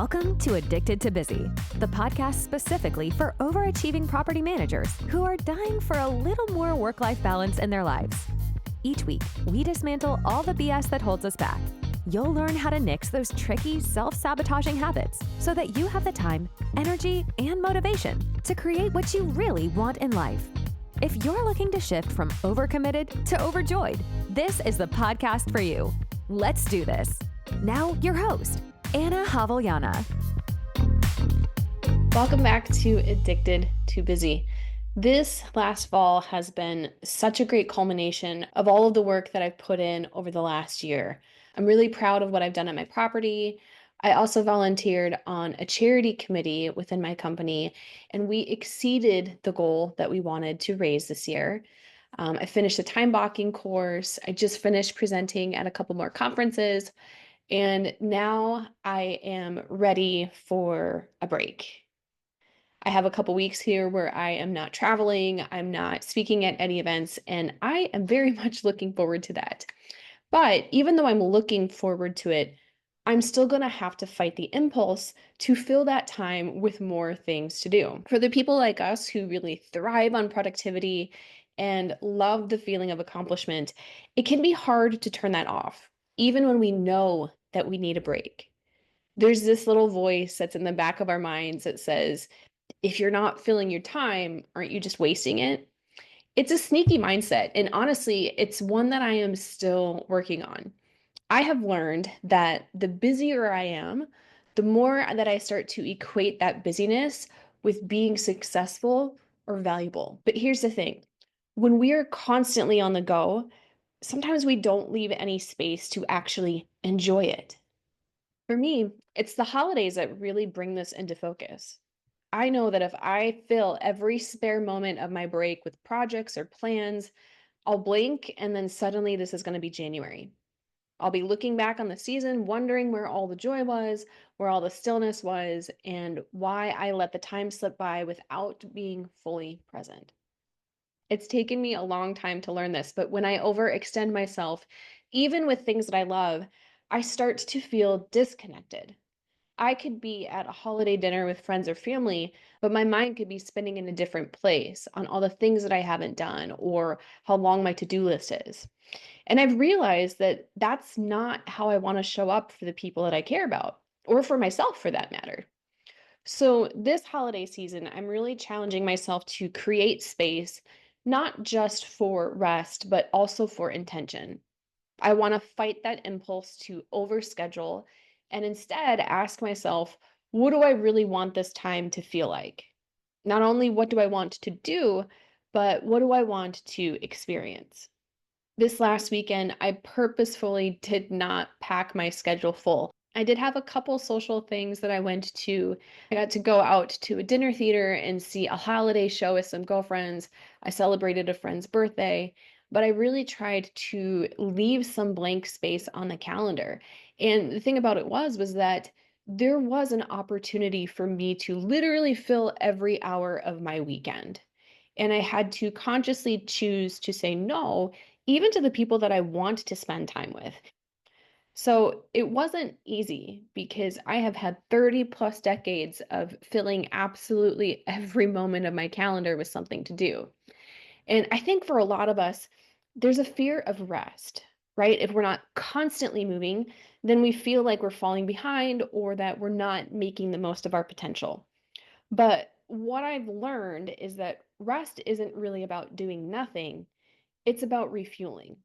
Welcome to Addicted to Busy, the podcast specifically for overachieving property managers who are dying for a little more work-life balance in their lives. Each week, we dismantle all the BS that holds us back. You'll learn how to nix those tricky, self-sabotaging habits so that you have the time, energy, and motivation to create what you really want in life. If you're looking to shift from overcommitted to overjoyed, this is the podcast for you. Let's do this. Now, your host, Anna Havliana. Welcome back to Addicted to Busy. This last fall has been such a great culmination of all of the work that I've put in over the last year. I'm really proud of what I've done at my property. I also volunteered on a charity committee within my company, and we exceeded the goal that we wanted to raise this year. I finished a time blocking course. I just finished presenting at a couple more conferences. And now I am ready for a break. I have a couple weeks here where I am not traveling, I'm not speaking at any events, and I am very much looking forward to that. But even though I'm looking forward to it, I'm still going to have to fight the impulse to fill that time with more things to do. For the people like us who really thrive on productivity and love the feeling of accomplishment, it can be hard to turn that off, even when we know that we need a break. There's this little voice that's in the back of our minds that says, if you're not filling your time, aren't you just wasting it? It's a sneaky mindset. And honestly, it's one that I am still working on. I have learned that the busier I am, the more that I start to equate that busyness with being successful or valuable. But here's the thing. When we are constantly on the go, sometimes we don't leave any space to actually enjoy it. For me, it's the holidays that really bring this into focus. I know that if I fill every spare moment of my break with projects or plans, I'll blink and then suddenly this is going to be January. I'll be looking back on the season, wondering where all the joy was, where all the stillness was, and why I let the time slip by without being fully present. It's taken me a long time to learn this, but when I overextend myself, even with things that I love, I start to feel disconnected. I could be at a holiday dinner with friends or family, but my mind could be spinning in a different place on all the things that I haven't done or how long my to-do list is. And I've realized that that's not how I want to show up for the people that I care about, or for myself for that matter. So, this holiday season, I'm really challenging myself to create space, not just for rest, but also for intention. I want to fight that impulse to overschedule and instead ask myself, what do I really want this time to feel like? Not only what do I want to do, but what do I want to experience? This last weekend, I purposefully did not pack my schedule full. I did have a couple social things that I went to. I got to go out to a dinner theater and see a holiday show with some girlfriends. I celebrated a friend's birthday, but I really tried to leave some blank space on the calendar. And the thing about it was that there was an opportunity for me to literally fill every hour of my weekend. And I had to consciously choose to say no, even to the people that I want to spend time with. So it wasn't easy because I have had 30 plus decades of filling absolutely every moment of my calendar with something to do. And I think for a lot of us, there's a fear of rest, right? If we're not constantly moving, then we feel like we're falling behind or that we're not making the most of our potential. But what I've learned is that rest isn't really about doing nothing, it's about refueling.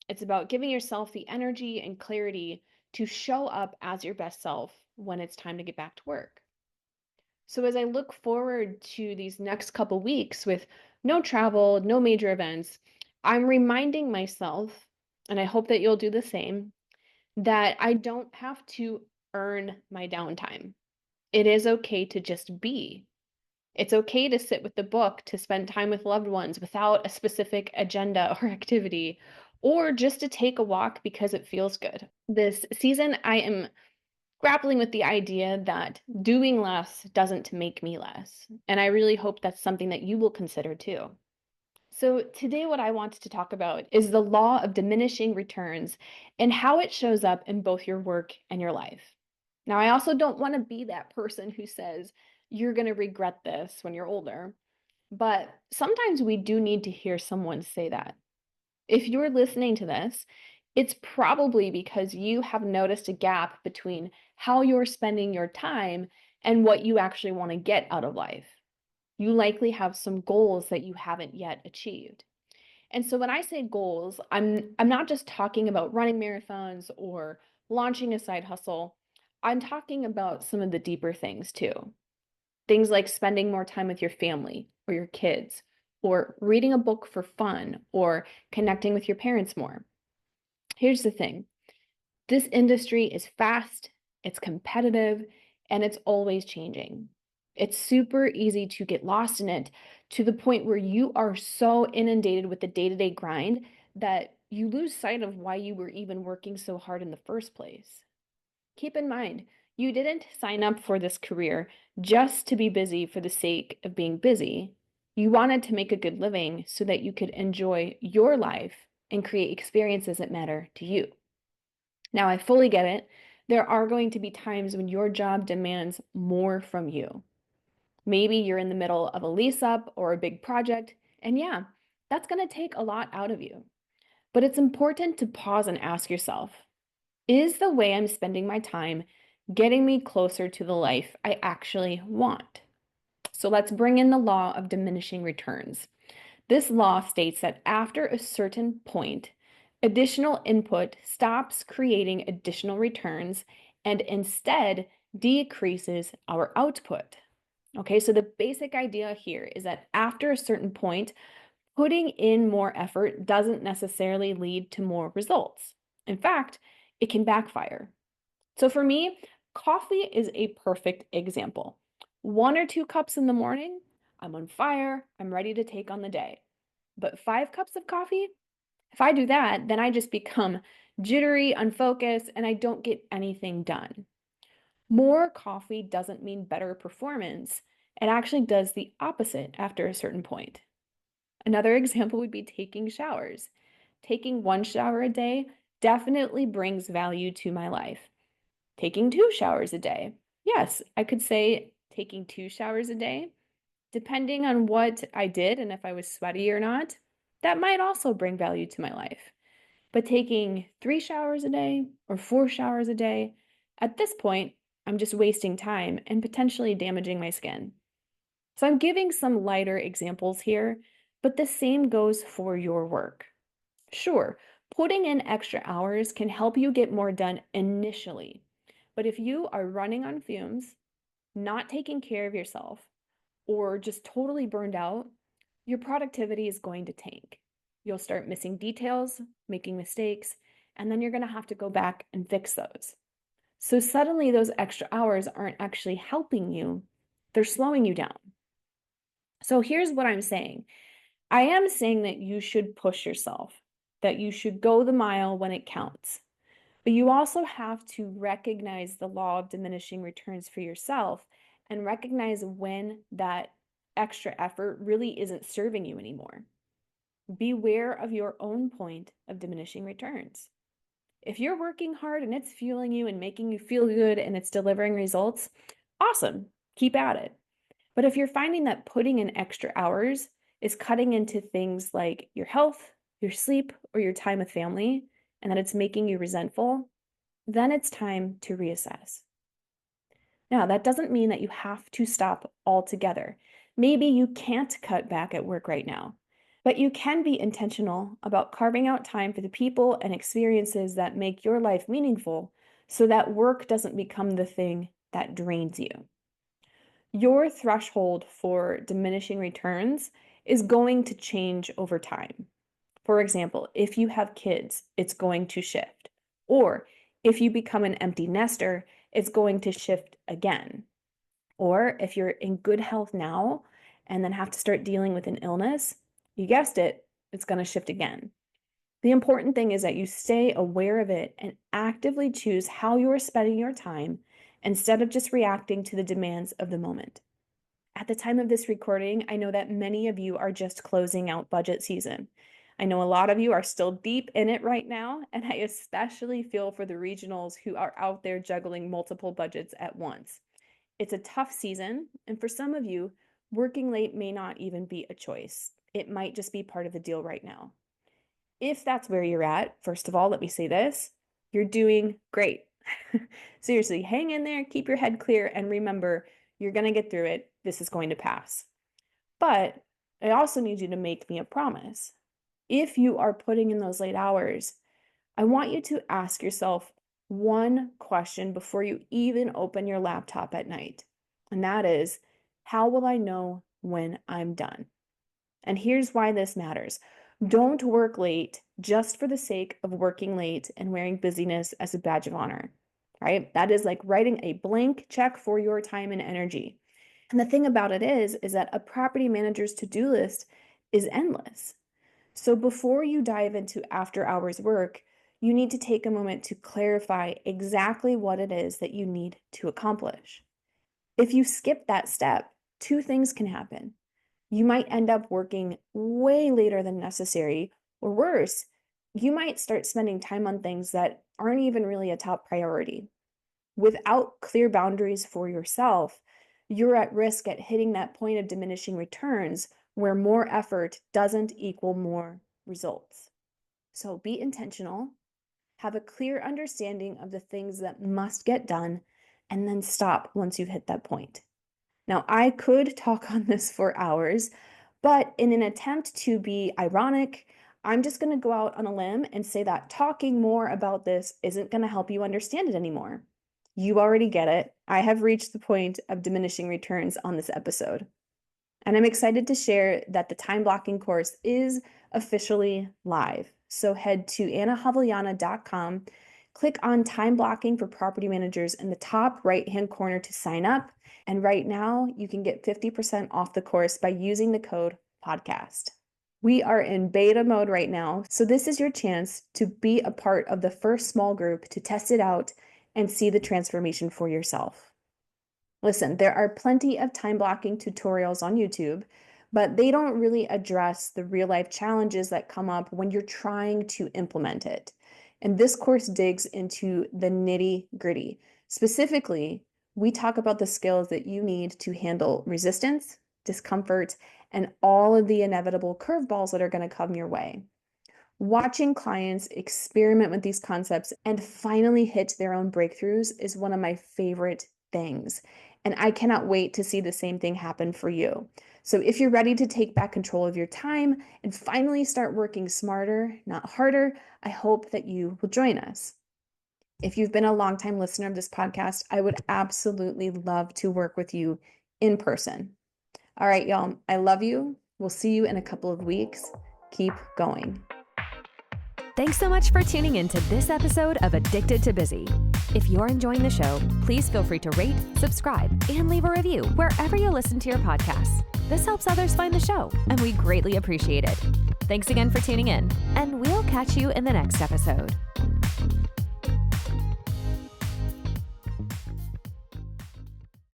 It's about giving yourself the energy and clarity to show up as your best self when it's time to get back to work. So as I look forward to these next couple weeks with no travel, no major events, I'm reminding myself, and I hope that you'll do the same, that I don't have to earn my downtime. It is okay to just be. It's okay to sit with the book, to spend time with loved ones without a specific agenda or activity, or just to take a walk because it feels good. This season, I am grappling with the idea that doing less doesn't make me less. And I really hope that's something that you will consider too. So, today, what I want to talk about is the law of diminishing returns and how it shows up in both your work and your life. Now, I also don't want to be that person who says you're going to regret this when you're older, but sometimes we do need to hear someone say that. If you're listening to this, it's probably because you have noticed a gap between how you're spending your time and what you actually want to get out of life. You likely have some goals that you haven't yet achieved. And so when I say goals, I'm not just talking about running marathons or launching a side hustle. I'm talking about some of the deeper things too. Things like spending more time with your family or your kids, or reading a book for fun, or connecting with your parents more. Here's the thing. This industry is fast, it's competitive, and it's always changing. It's super easy to get lost in it to the point where you are so inundated with the day-to-day grind that you lose sight of why you were even working so hard in the first place. Keep in mind, you didn't sign up for this career just to be busy for the sake of being busy. You wanted to make a good living so that you could enjoy your life and create experiences that matter to you. Now, I fully get it. There are going to be times when your job demands more from you. Maybe you're in the middle of a lease up or a big project, and yeah, that's going to take a lot out of you. But it's important to pause and ask yourself, is the way I'm spending my time getting me closer to the life I actually want? So let's bring in the law of diminishing returns. This law states that after a certain point, additional input stops creating additional returns and instead decreases our output. Okay, so the basic idea here is that after a certain point, putting in more effort doesn't necessarily lead to more results. In fact, it can backfire. So for me, coffee is a perfect example. 1 or 2 cups in the morning, I'm on fire, I'm ready to take on the day. But 5 cups of coffee, if I do that, then I just become jittery, unfocused, and I don't get anything done. More coffee doesn't mean better performance. It actually does the opposite after a certain point. Another example would be taking showers. Taking 1 shower a day definitely brings value to my life. Taking 2 showers a day. Yes, I could say taking 2 showers a day, depending on what I did and if I was sweaty or not, that might also bring value to my life. But taking 3 showers a day or 4 showers a day, at this point, I'm just wasting time and potentially damaging my skin. So I'm giving some lighter examples here, but the same goes for your work. Sure, putting in extra hours can help you get more done initially, but if you are running on fumes, not taking care of yourself, or just totally burned out, your productivity is going to tank. You'll start missing details, making mistakes, and then you're going to have to go back and fix those. So suddenly, those extra hours aren't actually helping you, they're slowing you down. So here's what I'm saying. I am saying that you should push yourself, that you should go the mile when it counts. But you also have to recognize the law of diminishing returns for yourself and recognize when that extra effort really isn't serving you anymore. Beware of your own point of diminishing returns. If you're working hard and it's fueling you and making you feel good and it's delivering results, awesome, keep at it. But if you're finding that putting in extra hours is cutting into things like your health, your sleep, or your time with family, and that it's making you resentful, then it's time to reassess. Now, that doesn't mean that you have to stop altogether. Maybe you can't cut back at work right now, but you can be intentional about carving out time for the people and experiences that make your life meaningful so that work doesn't become the thing that drains you. Your threshold for diminishing returns is going to change over time. For example, if you have kids, it's going to shift. Or if you become an empty nester, it's going to shift again. Or if you're in good health now and then have to start dealing with an illness, you guessed it, it's going to shift again. The important thing is that you stay aware of it and actively choose how you are spending your time instead of just reacting to the demands of the moment. At the time of this recording, I know that many of you are just closing out budget season. I know a lot of you are still deep in it right now, and I especially feel for the regionals who are out there juggling multiple budgets at once. It's a tough season, and for some of you, working late may not even be a choice. It might just be part of the deal right now. If that's where you're at, first of all, let me say this, you're doing great. Seriously, hang in there, keep your head clear, and remember, you're going to get through it. This is going to pass. But I also need you to make me a promise. If you are putting in those late hours, I want you to ask yourself one question before you even open your laptop at night. And that is, how will I know when I'm done? And here's why this matters. Don't work late just for the sake of working late and wearing busyness as a badge of honor, right? That is like writing a blank check for your time and energy. And the thing about it is that a property manager's to-do list is endless. So before you dive into after hours work, you need to take a moment to clarify exactly what it is that you need to accomplish. If you skip that step, two things can happen. You might end up working way later than necessary, or worse, you might start spending time on things that aren't even really a top priority. Without clear boundaries for yourself, you're at risk at hitting that point of diminishing returns where more effort doesn't equal more results. So be intentional, have a clear understanding of the things that must get done, and then stop once you've hit that point. Now, I could talk on this for hours, but in an attempt to be ironic, I'm just going to go out on a limb and say that talking more about this isn't going to help you understand it anymore. You already get it. I have reached the point of diminishing returns on this episode. And I'm excited to share that the time blocking course is officially live. So head to annahavliana.com, click on time blocking for property managers in the top right-hand corner to sign up. And right now you can get 50% off the course by using the code podcast. We are in beta mode right now. So this is your chance to be a part of the first small group to test it out and see the transformation for yourself. Listen, there are plenty of time blocking tutorials on YouTube, but they don't really address the real life challenges that come up when you're trying to implement it. And this course digs into the nitty gritty. Specifically, we talk about the skills that you need to handle resistance, discomfort, and all of the inevitable curveballs that are going to come your way. Watching clients experiment with these concepts and finally hit their own breakthroughs is one of my favorite things. And I cannot wait to see the same thing happen for you. So if you're ready to take back control of your time and finally start working smarter, not harder, I hope that you will join us. If you've been a longtime listener of this podcast, I would absolutely love to work with you in person. All right, y'all, I love you. We'll see you in a couple of weeks. Keep going. Thanks so much for tuning in to this episode of Addicted to Busy. If you're enjoying the show, please feel free to rate, subscribe, and leave a review wherever you listen to your podcasts. This helps others find the show, and we greatly appreciate it. Thanks again for tuning in, and we'll catch you in the next episode.